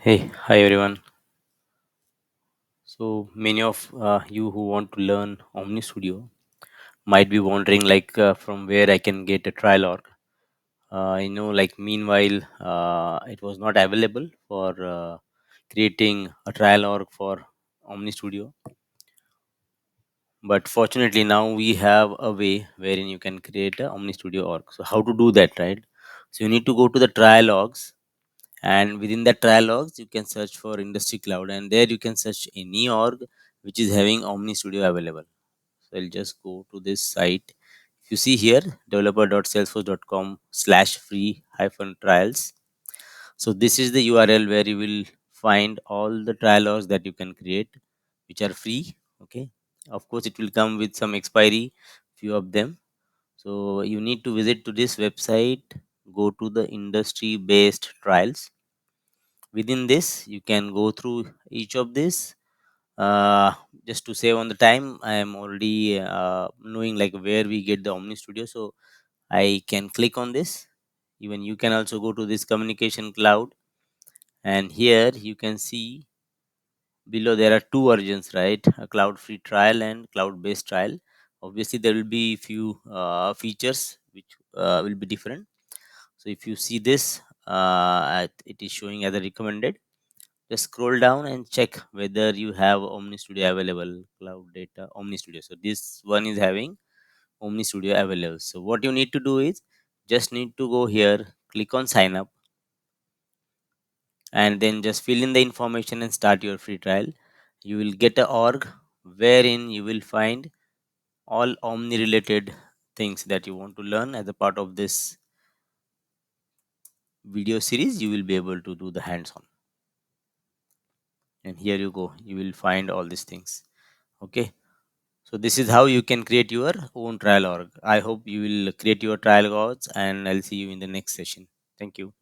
Hey, hi everyone. So many of you who want to learn OmniStudio might be wondering, from where I can get a trial org. Meanwhile, it was not available for creating a trial org for OmniStudio. But fortunately, now we have a way wherein you can create a OmniStudio org. So how to do that, right? So you need to go to the trial orgs, and within the trial logs you can search for industry cloud, and there you can search any org which is having omni studio available. So I'll just go to this site. If you see here, developer.salesforce.com/free hyphen trials. So this is the URL where you will find all the trial logs that you can create, which are free. Okay, of course it will come with some expiry, few of them. So you need to visit to this website, go to the industry based trials. Within this you can go through each of this. uh, just to save on the time, I am already knowing like where we get the omni studio, so I can click on this. Even you can also go to this communication cloud, and here you can see below there are two versions, right? A cloud free trial and cloud based trial. Obviously there will be few features which will be different. So if you see this, it is showing as a recommended. Just scroll down and check whether you have OmniStudio available, cloud data OmniStudio. So this one is having OmniStudio available. So what you need to do is just need to go here, click on sign up, and then just fill in the information and start your free trial. You will get a org wherein you will find all Omni related things that you want to learn as a part of this video series. You will be able to do the hands on, and here you go, you will find all these things. Okay. So this is how you can create your own trial org. I hope you will create your trial orgs, and I'll see you in the next session. Thank you.